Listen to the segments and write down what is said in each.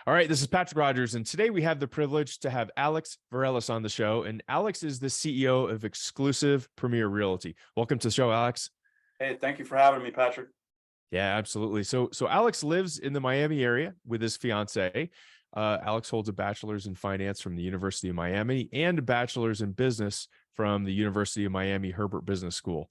All right, this is Patrick Rogers, and today we have the privilege to have Alex Virelles on the show. And Alex is the CEO of Exclusive Premier Realty. Welcome to the show, Alex. Hey, thank you for having me, Patrick. Yeah, absolutely. So Alex lives in the Miami area with his fiance. Alex holds a bachelor's in finance from the University of Miami and a bachelor's in business from the University of Miami Herbert Business School.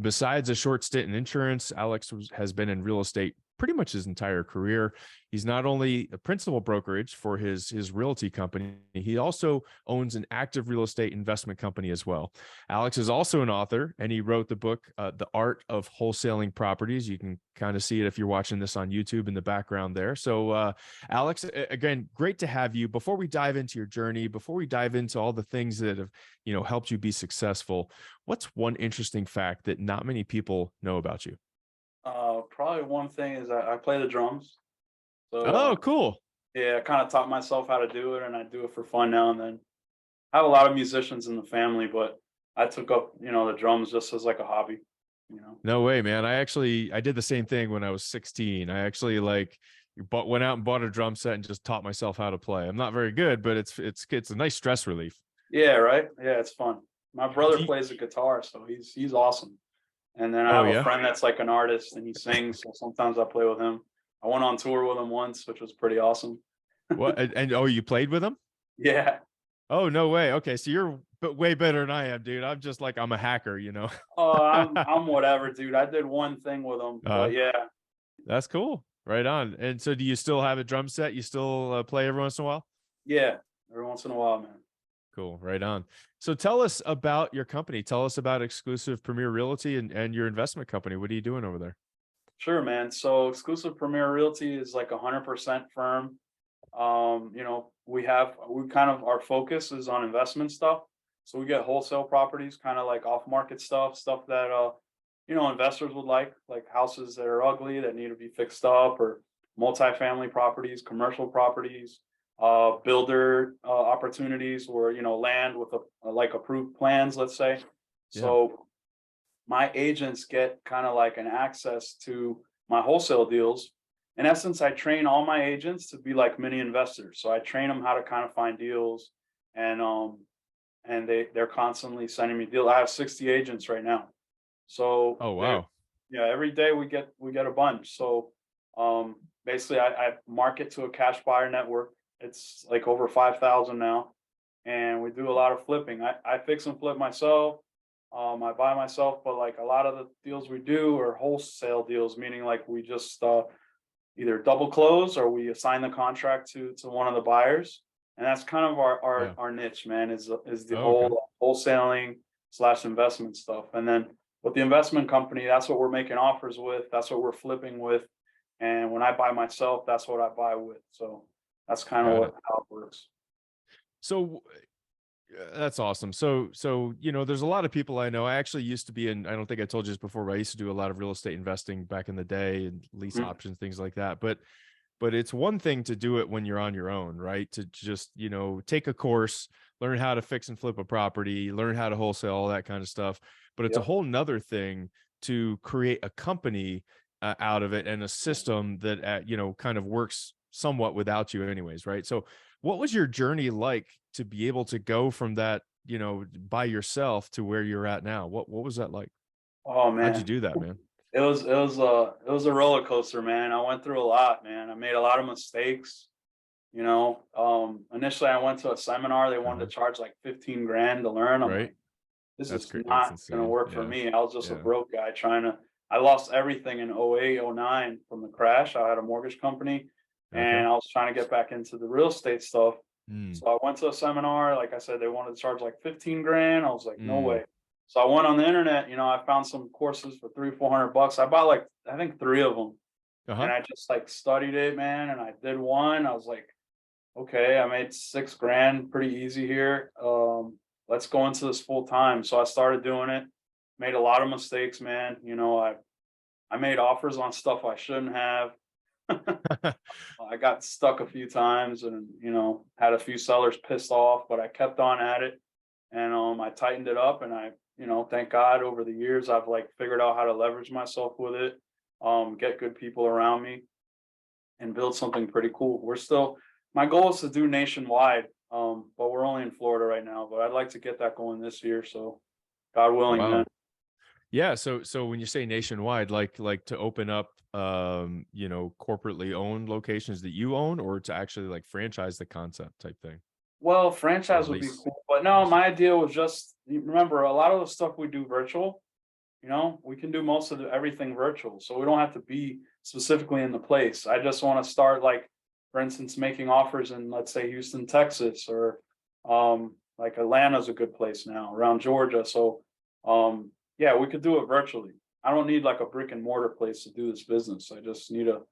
Besides a short stint in insurance, Alex has been in real estate pretty much his entire career. He's not only a principal brokerage for his realty company, he also owns an active real estate investment company as well. Alex is also an author, and he wrote the book, The Art of Wholesaling Properties. You can kind of see it if you're watching this on YouTube in the background there. So, Alex, again, great to have you. Before we dive into your journey, before we dive into all the things that have, helped you be successful, what's one interesting fact that not many people know about you? Probably one thing is I play the drums. So Oh, cool. yeah, I kind of taught myself how to do it, and I do it for fun now and then. I have a lot of musicians in the family, but I took up, the drums just as like a hobby, you know. No way, man. I did the same thing when I was 16. I actually went out and bought a drum set and just taught myself how to play. I'm not very good, but it's a nice stress relief. Yeah, right. Yeah, it's fun. My brother Do you- plays the guitar, so he's awesome. And then I oh have a yeah. friend that's like an artist and he sings, so sometimes I play with him. I went on tour with him once, which was pretty awesome. What? And oh, you played with him? Yeah. Oh, no way. Okay, so you're way better than I am, dude. I'm a hacker. Oh, I'm whatever, dude. I did one thing with him, Uh, but yeah, that's cool. Right on. And so, do you still have a drum set? You still play every once in a while? yeah. Every once in a while, man. Cool. Right on. So, tell us about your company. Tell us about Exclusive Premier Realty and your investment company. What are you doing over there? Sure, man. So Exclusive Premier Realty is like 100% firm. We kind of our focus is on investment stuff. So we get wholesale properties, kind of like off market stuff that investors would like houses that are ugly that need to be fixed up, or multifamily properties, commercial properties, builder opportunities, or land with like approved plans, let's say. Yeah. So my agents get kind of like an access to my wholesale deals. In essence, I train all my agents to be like mini investors. So I train them how to kind of find deals, and they're constantly sending me deals. I have 60 agents right now. So Oh, they wow. yeah, every day we get a bunch. So basically I market to a cash buyer network. It's like over 5,000 now. And we do a lot of flipping. I fix and flip myself. I buy myself, but like a lot of the deals we do are wholesale deals, meaning like we just either double close or we assign the contract to one of the buyers. And that's kind of our our, Yeah. our niche, man, is the Oh, okay. whole wholesaling slash investment stuff. And then with the investment company, that's what we're making offers with, that's what we're flipping with. And when I buy myself, that's what I buy with. So that's kind of Got it. how it works. So that's awesome. So, there's a lot of people I know. I actually used to be in, I don't think I told you this before, but I used to do a lot of real estate investing back in the day and lease Mhm. options, things like that. But it's one thing to do it when you're on your own, right? To just, take a course, learn how to fix and flip a property, learn how to wholesale, all that kind of stuff. But it's a Yep. whole nother thing to create a company out of it and a system that, kind of works somewhat without you anyways, right? So what was your journey like to be able to go from that, by yourself to where you're at now? What was that like? Oh How'd you man. do that, man? It was a roller coaster, man. I went through a lot, man. I made a lot of mistakes. Initially I went to a seminar. They wanted Uh-huh. to charge like 15 grand to learn. I'm Right. like, this That's is great. That's not gonna insane. work for Yeah. me. I was just a Yeah. broke guy I lost everything in 08, 09 from the crash. I had a mortgage company Okay. and I was trying to get back into the real estate stuff. Mm, So I went to a seminar. Like I said, they wanted to charge like 15 grand. I was like, no mm. way. So I went on the internet, I found some courses for 300-400 bucks. I bought like, I think three of them, and Uh-huh. I just like studied it, man. And I did one. I was like, okay, I made 6 grand pretty easy here. Let's go into this full time. So I started doing it, made a lot of mistakes, man. I made offers on stuff I shouldn't have. I got stuck a few times and, had a few sellers pissed off, but I kept on at it, and I tightened it up, and thank God over the years I've like figured out how to leverage myself with it, get good people around me. and build something pretty cool. My goal is to do nationwide, but we're only in Florida right now, but I'd like to get that going this year. So God willing, man. Wow. Yeah. So when you say nationwide, like to open up, corporately owned locations that you own, or to actually like franchise the concept type thing, Well, or franchise would be lease. cool, but no, lease it. my idea was just, remember, a lot of the stuff we do virtual, we can do most of everything virtual. So we don't have to be specifically in the place. I just want to start, like, for instance, making offers in, let's say, Houston, Texas, or like Atlanta's a good place now, around Georgia. So yeah, we could do it virtually. I don't need like a brick and mortar place to do this business. I just need to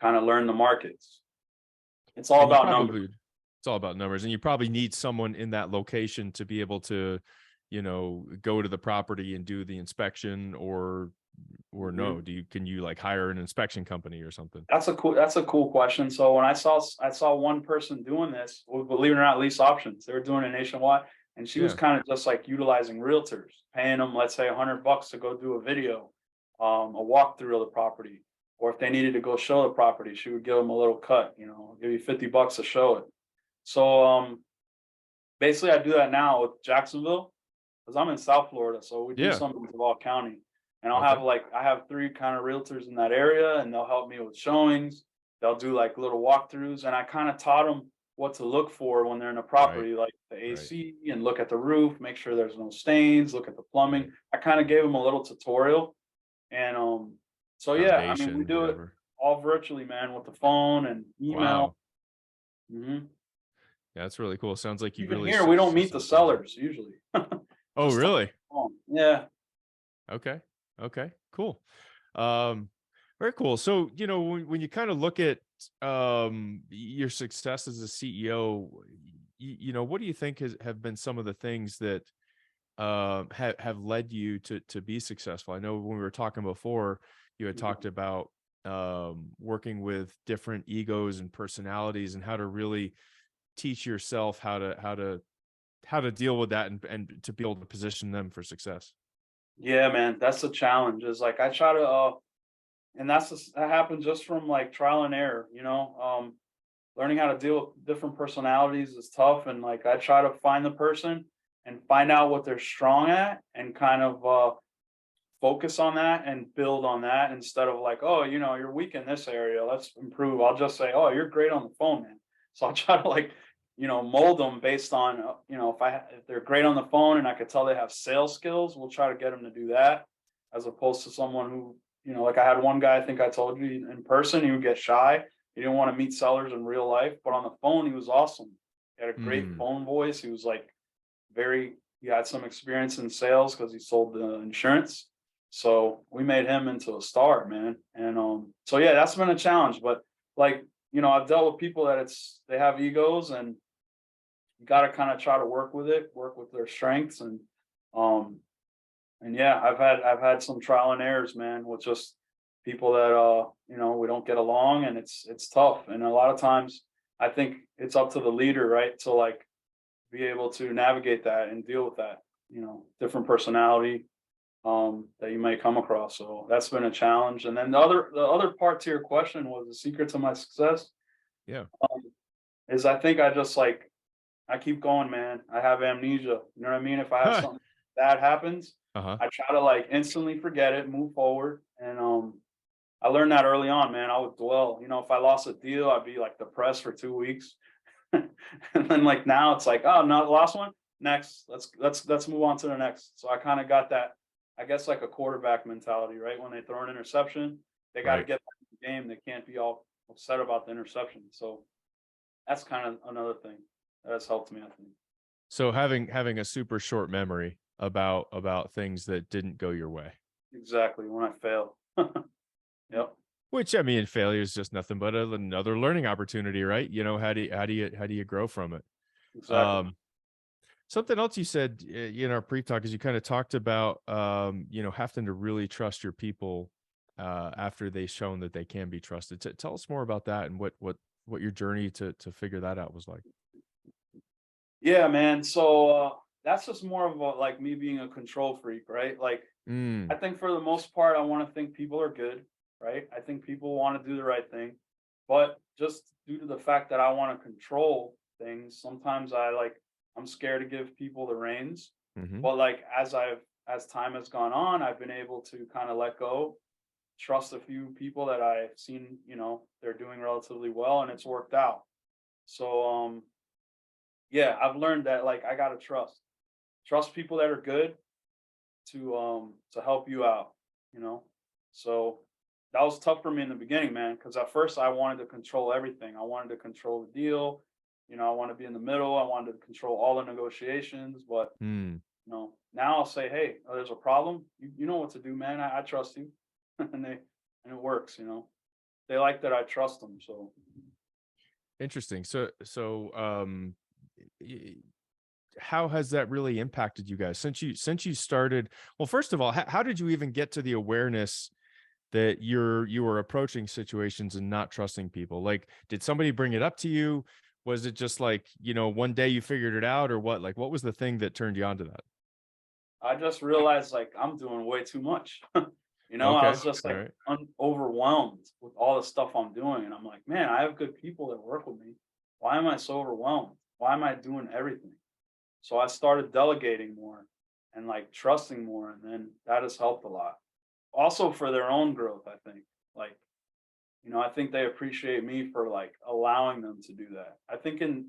kind of learn the markets. It's all And you about numbers. probably, it's all about numbers, and you probably need someone in that location to be able to, go to the property and do the inspection, or no, Mhm. can you like hire an inspection company or something? That's a cool question. So when I saw one person doing this, well, believe it or not, lease options. They were doing it nationwide, and she was Yeah. kind of just like utilizing realtors, paying them, let's say, $100 to go do a video, a walkthrough of the property, or if they needed to go show the property, she would give them a little cut. Give you $50 to show it. So basically, I do that now with Jacksonville because I'm in South Florida, so we do Yeah. something with Duval County. And Okay. I have three kind of realtors in that area, and they'll help me with showings. They'll do like little walkthroughs, and I kind of taught them what to look for when they're in a Right. property, like the Right. AC, and look at the roof, make sure there's no stains, look at the Right. plumbing. I kind of gave them a little tutorial, and so yeah, I mean, we Foundation, do it whatever. all virtually, man, with the phone and email. Wow. hmm Yeah, that's really cool. Sounds like you Even really here, we don't meet the systematize it. sellers usually. Oh, Just talk really? on the phone. Yeah. Okay. Okay. Cool. Um, Very cool. So, when you kind of look at your success as a CEO, what do you think have been some of the things that have led you to be successful? I know when we were talking before, you had talked about working with different egos and personalities, and how to really teach yourself how to deal with that, and to be able to position them for success. Yeah, man, that's the challenge. Is like I try to, and that happens just from like trial and error. Learning how to deal with different personalities is tough, and like I try to find the person and find out what they're strong at, and kind of focus on that and build on that instead of like, oh, you're weak in this area, let's improve. I'll just say, oh, you're great on the phone, man. So I'll try to like, mold them based on, if they're great on the phone and I could tell they have sales skills, we'll try to get them to do that, as opposed to someone who, like I had one guy, I think I told you, in person, he would get shy. He didn't want to meet sellers in real life, but on the phone, he was awesome. He had a great Mm, phone voice. He was like he had some experience in sales because he sold the insurance. So we made him into a star, man. And so yeah, that's been a challenge. But like, I've dealt with people that they have egos, and you gotta kind of try to work with their strengths. And yeah, I've had some trial and errors, man, with just people that we don't get along, and it's tough. And a lot of times I think it's up to the leader, right? To like be able to navigate that and deal with that, different personality that you may come across. So that's been a challenge. And then the other part to your question was the secret to my success, yeah. um, is I think I just like I keep going, man. I have amnesia. You know what I mean? If I have something bad happens, Uh-huh. I try to like instantly forget it, move forward. And I learned that early on, man. I would dwell. If I lost a deal, I'd be like depressed for 2 weeks. And then like now it's like, oh no, the last one, next. Let's move on to the next. So I kind of got that, I guess, like a quarterback mentality, right? When they throw an interception, they got to Right. get back in the game. They can't be all upset about the interception. So that's kind of another thing that has helped me, I think. So having a super short memory about things that didn't go your way. Exactly. When I fail. Yep. Which, I mean, failure is just nothing but another learning opportunity, right? How do you grow from it? Exactly. Um, Something else you said in our pre-talk is you kind of talked about having to really trust your people after they've shown that they can be trusted. Tell us more about that, and what your journey to figure that out was like. Yeah, man. So that's just more of like me being a control freak, right? Like I Mm, think for the most part, I want to think people are good, right? I think people want to do the right thing. But just due to the fact that I want to control things, sometimes I'm scared to give people the reins. Hmm. But like as time has gone on, I've been able to kind of let go, trust a few people that I've seen, they're doing relatively well, and it's worked out. So yeah, I've learned that like I gotta trust people that are good to help you out, you know. So that was tough for me in the beginning, man, because at first I wanted to control everything. I wanted to control the deal, I want to be in the middle. I wanted to control all the negotiations, but Mm. now I'll say, hey, there's a problem. You know what to do, man. I trust you, and it works. They like that I trust them. So Interesting. So y- how has that really impacted you guys since you started? Well, first of all, how did you even get to the awareness that you were approaching situations and not trusting people? Like, did somebody bring it up to you? Was it just like, one day you figured it out, or what? Like, what was the thing that turned you on to that? I just realized like I'm doing way too much. I Okay. was just All like right. overwhelmed with all the stuff I'm doing. And I'm like, man, I have good people that work with me. Why am I so overwhelmed? Why am I doing everything? So I started delegating more and like trusting more. And then that has helped a lot. Also for their own growth, I think. Like, I think they appreciate me for like allowing them to do that. I think in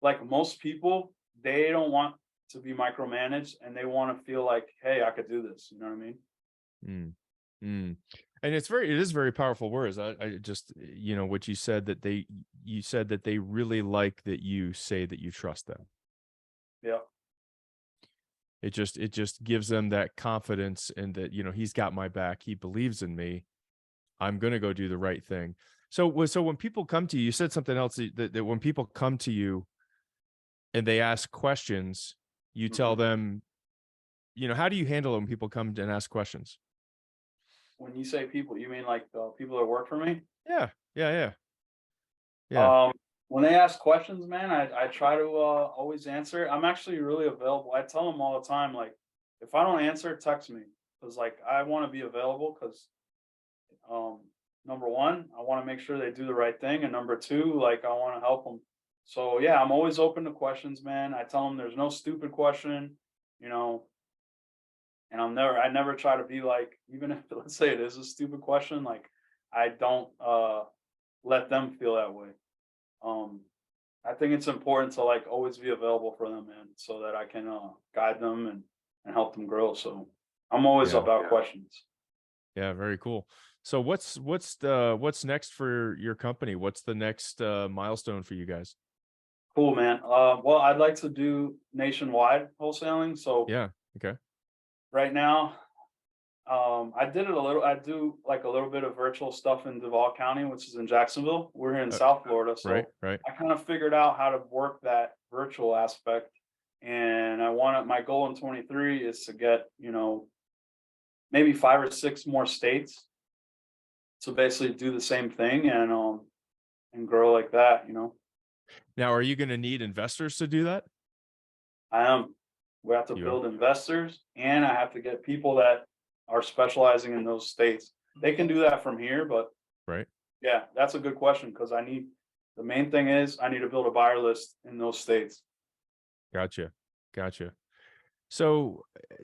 like most people, they don't want to be micromanaged and they want to feel like, hey, I could do this. You know what I mean? Mm, mm. And it is very powerful words. I just, what you said that they really like that you say that you trust them. Yeah. It just gives them that confidence, and that, he's got my back. He believes in me. I'm going to go do the right thing. So when people come to you, you said something else, that when people come to you and they ask questions, you tell Mhm. them, how do you handle it when people come and ask questions? When you say people, you mean like the people that work for me? Yeah. Yeah. Yeah. Yeah. Um, when they ask questions, man, I try to always answer. I'm actually really available. I tell them all the time, like, if I don't answer, text me because like I want to be available because um, number one, I want to make sure they do the right thing, and number two, like I want to help them. So yeah, I'm always open to questions, man. I tell them there's no stupid question, you know, and I never try to be like, even if let's say it is a stupid question, like I don't let them feel that way. Um, I think it's important to like always be available for them, man, so that I can guide them and help them grow. So I'm always Yeah. about questions. Yeah. Very cool. So what's next for your company? What's the next milestone for you guys? Cool, man. Well, I'd like to do nationwide wholesaling. So Yeah. Okay. right now, I did it a little. I do like a little bit of virtual stuff in Duval County, which is in Jacksonville. We're here in Uh, South Florida, right. so Right. I kind of figured out how to work that virtual aspect. And my goal in 23 is to get maybe 5 or 6 more states to basically do the same thing and grow like that. Now, are you going to need investors to do that? I am. We have to You are. build investors, and I have to get people that are specializing in those states. They can do that from here, but Right. yeah, that's a good question because the main thing is I need to build a buyer list in those states. Gotcha. Gotcha. So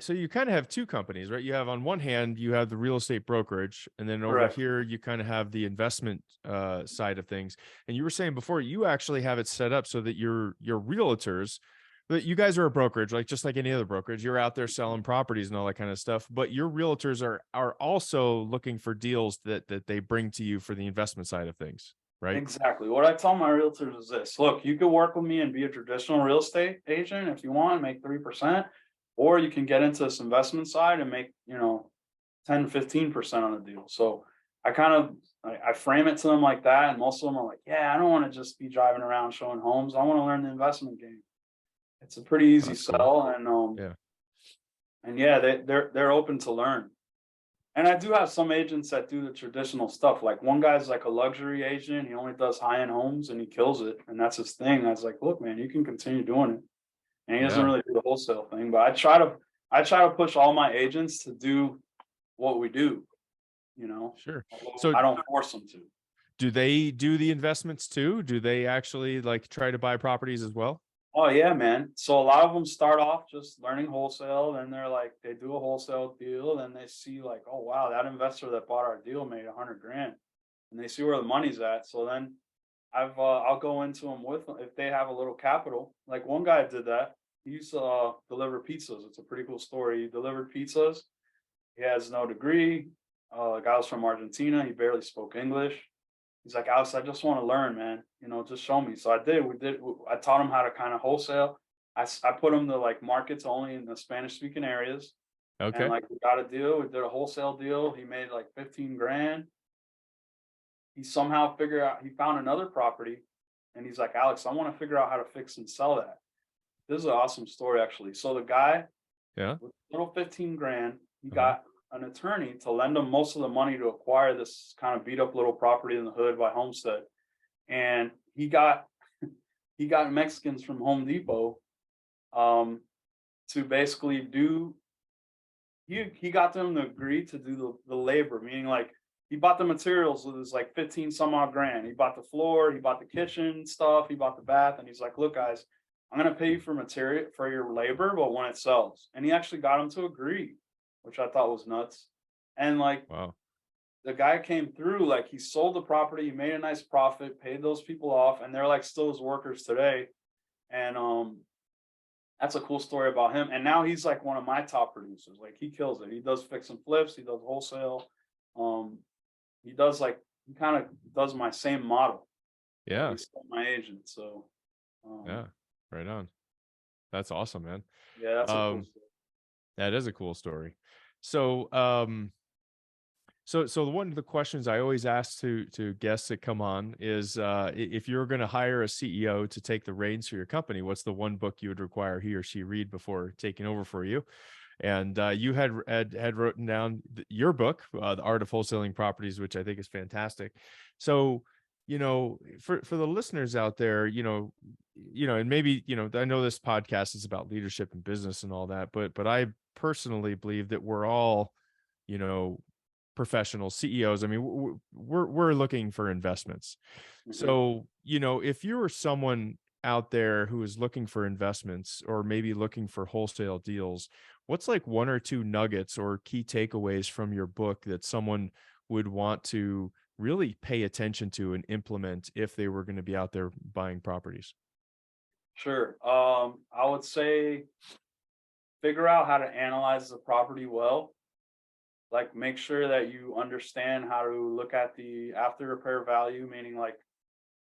you kind of have two companies, right? You have, on one hand, you have the real estate brokerage, and then over Correct. here you kind of have the investment side of things. And you were saying before, you actually have it set up so that your realtors, that you guys are a brokerage, like just like any other brokerage, you're out there selling properties and all that kind of stuff. But your realtors are also looking for deals that they bring to you for the investment side of things, right? Exactly. What I tell my realtors is this: look, you could work with me and be a traditional real estate agent if you want, make 3%, or you can get into this investment side and make 10 to 15% on the deal. So I frame it to them like that, and most of them are like, yeah, I don't want to just be driving around showing homes. I want to learn the investment game. It's a pretty Oh, easy that's cool. sell, Yeah. and yeah, they're open to learn. And I do have some agents that do the traditional stuff. Like one guy's like a luxury agent. He only does high-end homes and he kills it. And that's his thing. I was like, look, man, you can continue doing it. And he doesn't Yeah. really do the wholesale thing. But I try to push all my agents to do what we do, you know. Sure. Although So I don't force them to. do they do the investments too? Do they actually like try to buy properties as well? Oh yeah, man. So a lot of them start off just learning wholesale, then they're like, they do a wholesale deal, then they see like, oh wow, that investor that bought our deal made 100 grand, and they see where the money's at. So then I'll go into them with them if they have a little capital. Like one guy did that. He used to deliver pizzas. It's a pretty cool story. He delivered pizzas. He has no degree. The guy was from Argentina. He barely spoke English. He's like, Alex, I just want to learn, man. Just show me. So I did. I taught him how to kind of wholesale. I put him to like markets only in the Spanish speaking areas. And Okay. like we got a deal. We did a wholesale deal. He made like 15 grand. He somehow figured out, he found another property, and he's like, Alex, I want to figure out how to fix and sell that. This is an awesome story, actually. So the guy Yeah. with little 15 grand, he Uh-huh. got an attorney to lend him most of the money to acquire this kind of beat up little property in the hood by Homestead. And he got Mexicans from Home Depot to basically do, he got them to agree to do the labor, meaning like he bought the materials with his like 15 some odd grand. He bought the floor, he bought the kitchen stuff, he bought the bath, and he's like, look, guys, I'm gonna pay you for material for your labor, but when it sells. And he actually got them to agree, which I thought was nuts. And like Wow. the guy came through, like he sold the property, he made a nice profit, paid those people off, and they're like still his workers today. And that's a cool story about him. And now he's like one of my top producers. Like he kills it. He does fix and flips, he does wholesale. Um, he does like he kind of does my same model. Yeah. He's still my agent. So Yeah. Right on. That's awesome, man. yeah, that's a cool Um, story. that is a cool story. So, so one of the questions I always ask to guests that come on is, if you're going to hire a CEO to take the reins for your company, what's the one book you would require he or she read before taking over for you? And you had written down your book, The Art of Wholesaling Properties, which I think is fantastic. So, for the listeners out there, and maybe, I know this podcast is about leadership and business and all that, but I personally believe that we're all, you know, professional CEOs. I mean, we're looking for investments. Mhm. So, if you were someone out there who is looking for investments or maybe looking for wholesale deals, what's like one or two nuggets or key takeaways from your book that someone would want to really pay attention to and implement if they were going to be out there buying properties? Sure. I would say figure out how to analyze the property well. Like make sure that you understand how to look at the after repair value, meaning like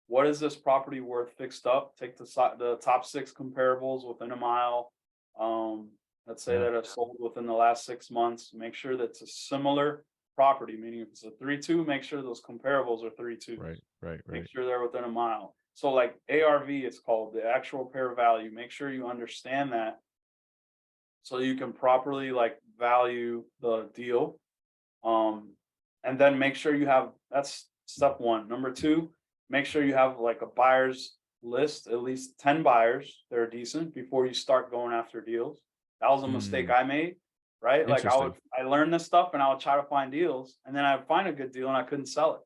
what is this property worth fixed up? Take the top six comparables within a mile. Let's say Yeah. that have sold within the last 6 months. Make sure that's a similar property, meaning if it's a 3-2, make sure those comparables are 3-2s. Right. Right. Make Right. sure they're within a mile. So like ARV, it's called the actual repair value. Make sure you understand that so you can properly like value the deal. And then make sure you have, that's step one. Number two, make sure you have like a buyer's list, at least 10 buyers that are decent before you start going after deals. That was a mistake Mm, I made, right? Like interesting. I learned this stuff and I would try to find deals, and then I'd find a good deal and I couldn't sell it.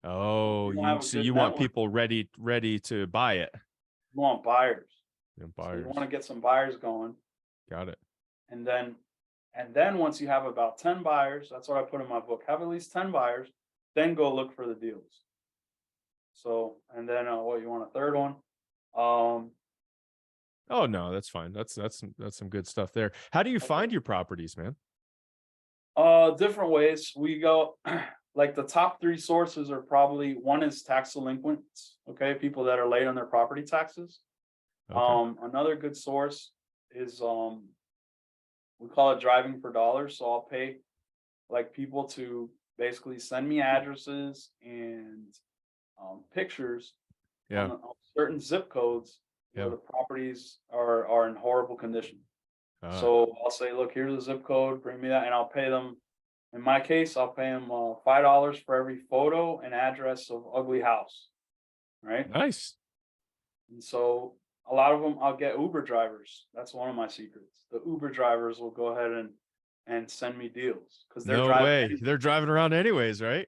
Oh, You don't have a so good you want network, people ready to buy it. you want buyers. And So you want to buyers. get some buyers going. Got it. And then once you have about 10 buyers, that's what I put in my book. Have at least 10 buyers, then go look for the deals. So, and then what you want a third one? Um, Oh no, that's fine. That's some good stuff there. How do you find your properties, man? different ways we go. Like the top three sources are probably one is tax delinquents. Okay, people that are late on their property taxes. Okay. Another good source is we call it driving for dollars. So I'll pay like people to basically send me addresses and pictures Yeah. on certain zip codes where Yeah. the properties are in horrible condition. Ah, So I'll say, look, here's a zip code, bring me that, and I'll pay them. In my case, I'll pay them $5 for every photo and address of ugly house, right? nice. And so a lot of them, I'll get Uber drivers. That's one of my secrets. The Uber drivers will go ahead and send me deals because they're No driving. way. They're driving around anyways, right?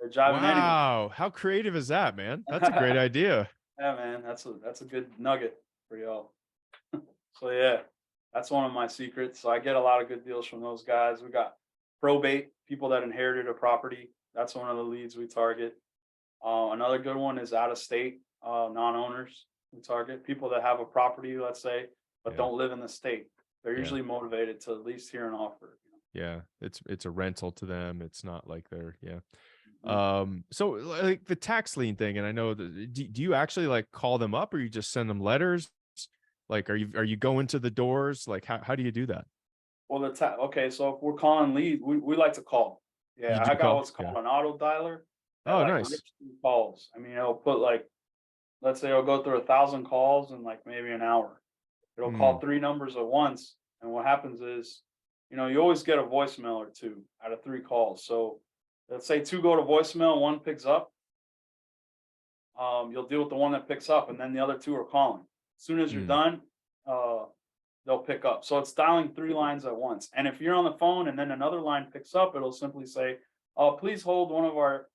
They're driving anyone. Wow. How creative is that, man? That's a great idea. Yeah, man, that's a good nugget for y'all. So yeah, that's one of my secrets. So I get a lot of good deals from those guys. We got probate, people that inherited a property. That's one of the leads we target. Another good one is out of state, non-owners. We target people that have a property, let's say, but Yeah. don't live in the state. They're Yeah. usually motivated to at least hear an offer. Yeah. It's a rental to them. It's not like they're, yeah. Mhm. So like the tax lien thing, and I know that, do you actually like call them up or you just send them letters? Like, are you going to the doors? Like, how do you do that? Well, okay, so if we're calling lead, we like to call. You Yeah, do I got call? what's Yeah. called an auto dialer that Oh, like nice. rips through calls. I mean, it'll put like, let's say it'll go through 1,000 calls in like maybe an hour. It'll Hmm. call 3 numbers at once, and what happens is, you always get a voicemail or two out of 3 calls. So let's say 2 go to voicemail, 1 picks up. You'll deal with the one that picks up, and then the other 2 are calling. As soon as you're Hmm. done, uh, they'll pick up. So it's dialing 3 lines at once. And if you're on the phone and then another line picks up, it'll simply say, please hold, one of our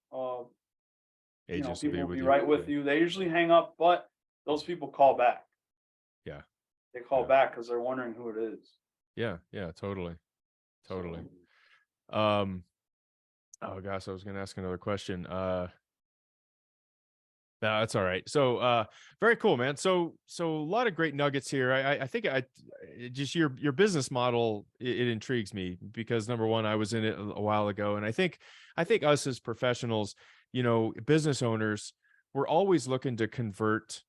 Agents will people be will with be you. right with Yeah. you. They usually hang up, but those people call back. Yeah. They call Yeah. back because they're wondering who it is. Yeah. Yeah. Totally. So Totally. Oh gosh, I was going to ask another question. No, that's all right. So, very cool, man. So a lot of great nuggets here. I think just your business model, it intrigues me because number one, I was in it a while ago, and I think us as professionals, business owners, we're always looking to convert,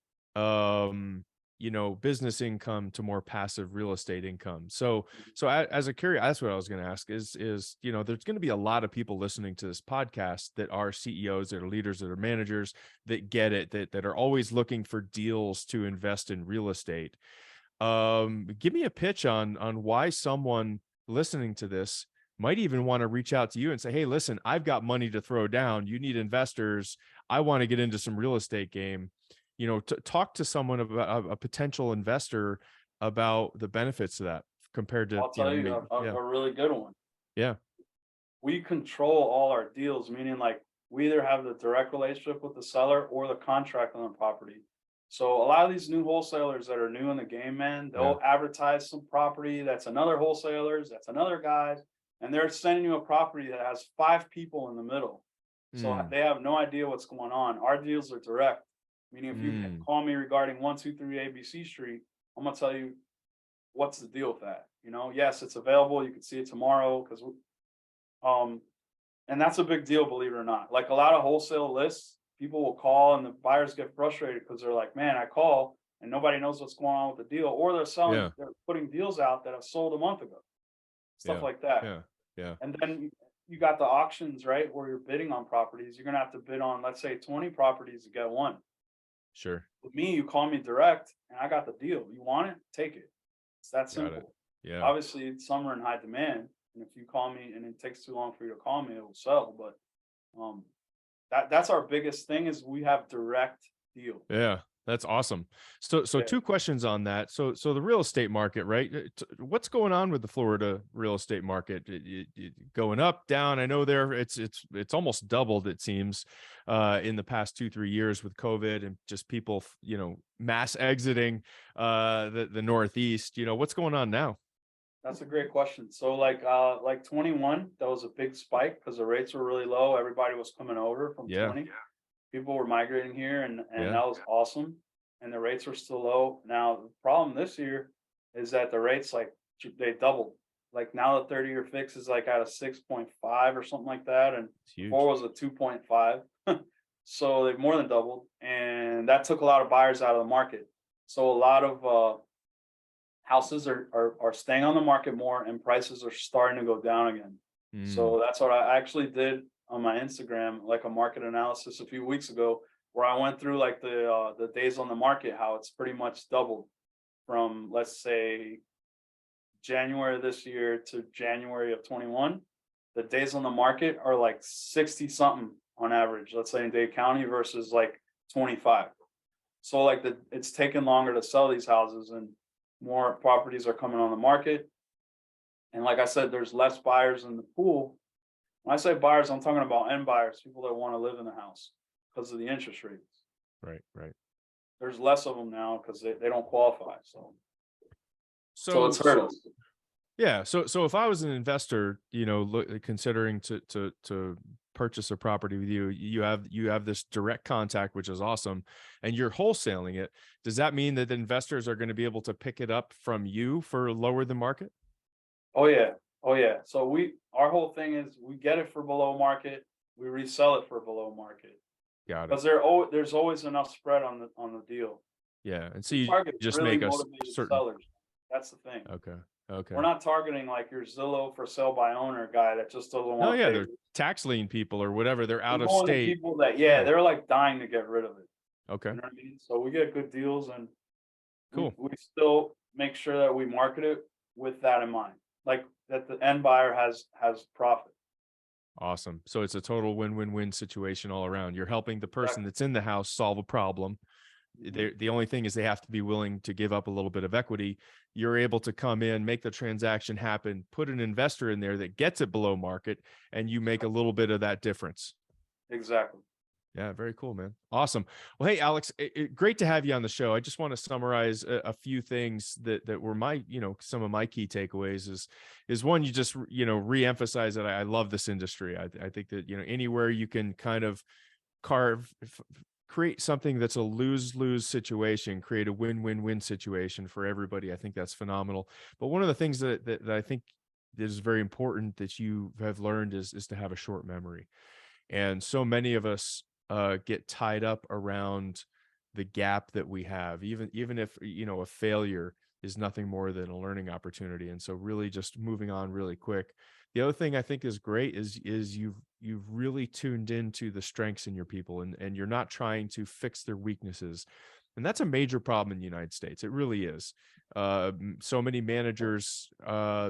business income to more passive real estate income. As a curious, that's what I was going to ask is, there's going to be a lot of people listening to this podcast that are CEOs, that are leaders, that are managers, that get it, that are always looking for deals to invest in real estate. Give me a pitch on why someone listening to this might even want to reach out to you and say, hey, listen, I've got money to throw down. You need investors. I want to get into some real estate game. Talk to someone about a potential investor about the benefits of that compared to, I'll tell you maybe. Yeah. a really good one. Yeah. We control all our deals, meaning like we either have the direct relationship with the seller or the contract on the property. So a lot of these new wholesalers that are new in the game, man, Yeah. they'll advertise some property that's another wholesaler's, that's another guy's, and they're sending you a property that has 5 people in the middle. So Mm, they have no idea what's going on. Our deals are direct, meaning if you mm, call me regarding 123 ABC Street, I'm gonna tell you what's the deal with that. Yes, it's available. You can see it tomorrow because um, and that's a big deal, believe it or not. Like a lot of wholesale lists, people will call and the buyers get frustrated because they're like, man, I call and nobody knows what's going on with the deal. Or yeah. they're putting deals out that have sold a month ago, stuff Yeah. like that. Yeah. Yeah. And then you got the auctions, right? Where you're bidding on properties. You're going to have to bid on, let's say, 20 properties to get one. Sure. With me, you call me direct and I got the deal. You want it? Take it. It's that Got it. simple. Yeah. Obviously, some are in high demand. And if you call me and it takes too long for you to call me, it will sell. But um, that's our biggest thing is we have direct deal. Yeah, that's awesome. So Yeah. 2 questions on that. So the real estate market, right? What's going on with the Florida real estate market? Going up, down? I know it's almost doubled, it seems, in the past 2-3 years with COVID and just people, mass exiting the Northeast. What's going on now? That's a great question. So like 21, that was a big spike because the rates were really low. Everybody was coming over from Yeah. 20. People were migrating here and Yeah. that was awesome. And the rates were still low. Now the problem this year is that the rates they doubled. Like now the 30-year fix is like at a 6.5 or something like that. And It's huge. before was a 2.5. So they've more than doubled. And that took a lot of buyers out of the market. So a lot of houses are staying on the market more and prices are starting to go down again. Mm, So that's what I actually did on my Instagram, like a market analysis a few weeks ago, where I went through like the days on the market, how it's pretty much doubled from, let's say, January of this year to January of 21. The days on the market are like 60 something on average, let's say in Dade County versus like 25. So like it's taken longer to sell these houses and more properties are coming on the market. And like I said, there's less buyers in the pool. When I say buyers, I'm talking about end buyers, people that want to live in the house because of the interest rates. Right. Right. There's less of them now because they don't qualify. So it's So, hurt us. yeah. So if I was an investor, considering to purchase a property with you, you have this direct contact, which is awesome, and you're wholesaling it. Does that mean that the investors are going to be able to pick it up from you for lower than market? Oh yeah. Oh yeah. So our whole thing is we get it for below market, we resell it for below market. Got it. Because there's always enough spread on the deal. Yeah. And so We you target just really make a motivated certain. sellers. That's the thing. Okay. Okay. We're not targeting like your Zillow for sale by owner guy that just doesn't No, want to yeah, pay. they're tax lien people or whatever. They're We're out of going to state. people that Yeah. they're like dying to get rid of it. Okay. You know what I mean? So we get good deals, and Cool. we still make sure that we market it with that in mind, like that the end buyer has profit. Awesome. So it's a total win-win-win situation all around. You're helping the person Exactly. that's in the house solve a problem. The only thing is they have to be willing to give up a little bit of equity. You're able to come in, make the transaction happen, put an investor in there that gets it below market, and you make a little bit of that difference. Exactly. Yeah, very cool, man. Awesome. Well, hey, Alex, great to have you on the show. I just want to summarize a few things that were my, some of my key takeaways is one, you just, reemphasize that I love this industry. I think that, anywhere you can kind of create something that's a lose-lose situation, create a win-win-win situation for everybody. I think that's phenomenal. But one of the things that I think is very important that you have learned is to have a short memory. And so many of us get tied up around the gap that we have, even if a failure is nothing more than a learning opportunity. And so really just moving on really quick. The other thing I think is great is you've really tuned into the strengths in your people, and you're not trying to fix their weaknesses. And that's a major problem in the United States. It really is. So many managers,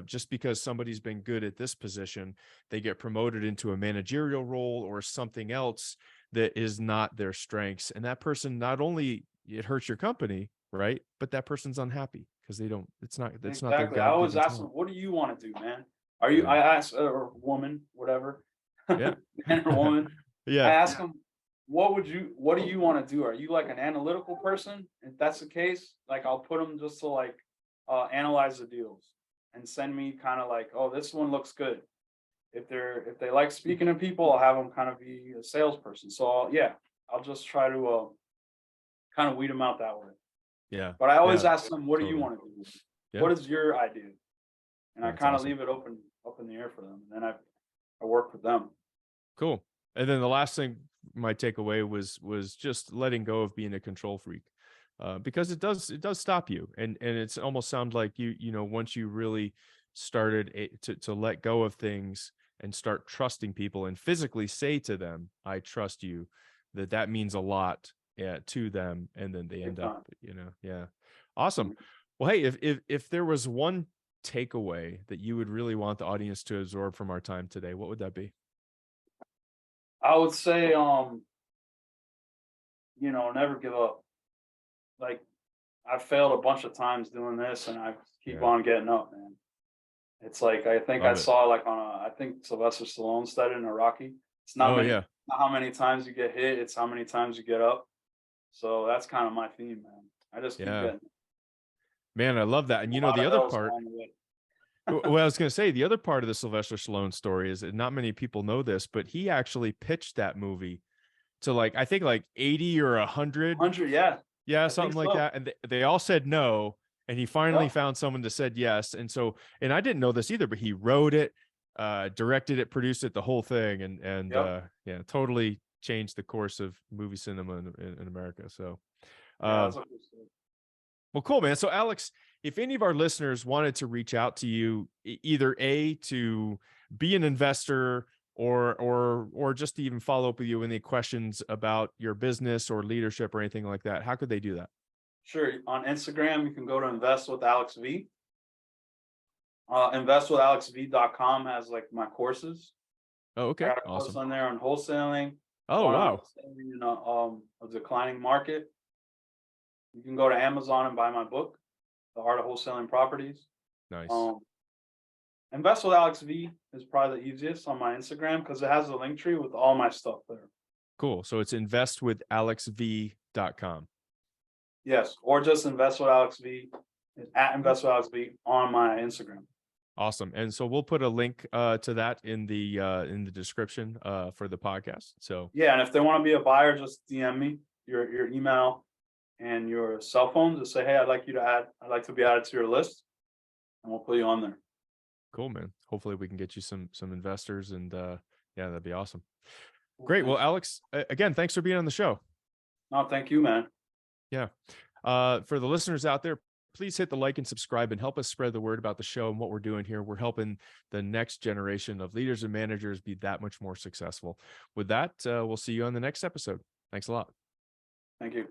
just because somebody's been good at this position, they get promoted into a managerial role or something else that is not their strengths. And that person, not only it hurts your company, right? But that person's unhappy because it's not their Exactly. I always God-given ask them, talent. "What do you want to do, man?" Yeah. I ask or woman, whatever, Yeah. man or woman. I Yeah. ask them, what do you want to do? Are you like an analytical person? If that's the case, like I'll put them just to like analyze the deals and send me kind of like, oh, this one looks good. If they like speaking to people, I'll have them kind of be a salesperson. So I'll just try to kind of weed them out that way. Yeah. But I always Yeah. ask them, what do you Totally. want to do? Yeah. What is your idea? And I That's kind of awesome. leave it up in the air for them. And then I work with them. Cool. And then the last thing my takeaway was just letting go of being a control freak, because it does stop you, and it's almost sound like once you really started to let go of things and start trusting people and physically say to them, "I trust you," that means a lot, to them, and then they Big end up, time. yeah, awesome. Well, hey, if there was one takeaway that you would really want the audience to absorb from our time today, what would that be? I would say, never give up. Like I've failed a bunch of times doing this, and I keep Yeah. on getting up, man. It's like I think I Love it. saw like I think Sylvester Stallone said it in a Rocky. It's Oh yeah. not how many times you get hit, it's how many times you get up. So that's kind of my theme, man. I just keep Yeah. getting Man, I love that. And a lot the of other hills part, along the way. well, I was going to say the other part of the Sylvester Stallone story is that not many people know this, but he actually pitched that movie to I think 80 or 100. 100, yeah, Yeah, I think something like so. that. And they all said no. And he finally Yep. found someone that said yes. And I didn't know this either, but he wrote it, directed it, produced it, the whole thing. And Yep. yeah, totally changed the course of movie cinema in America. So, Yeah, um, that's a good story. well, cool, man. So, Alex, if any of our listeners wanted to reach out to you, either to be an investor or just to even follow up with you with any questions about your business or leadership or anything like that, how could they do that? Sure. On Instagram, you can go to Invest with Alex V. Investwithalexv.com has like my courses. Oh, I okay, got a course awesome. on there on wholesaling, Oh, learn wow, wholesaling in a declining market. You can go to Amazon and buy my book, The Art of Wholesaling Properties. nice. Um, Invest with Alex V is probably the easiest on my Instagram because it has a link tree with all my stuff there. Cool. So it's investwithalexv.com. Yes, or just invest with Alex V at invest with Alex V on my Instagram. Awesome. And so we'll put a link to that in the description for the podcast. So yeah, and if they want to be a buyer, just DM me your email and your cell phone. Just say, hey, I'd like to be added to your list, and we'll put you on there. Cool, man. Hopefully we can get you some investors, and yeah, that'd be awesome. Great. Well, Alex, again, thanks for being on the show. No, thank you, man. Yeah. For the listeners out there, please hit the like and subscribe and help us spread the word about the show and what we're doing here. We're helping the next generation of leaders and managers be that much more successful. With that, we'll see you on the next episode. Thanks a lot. Thank you.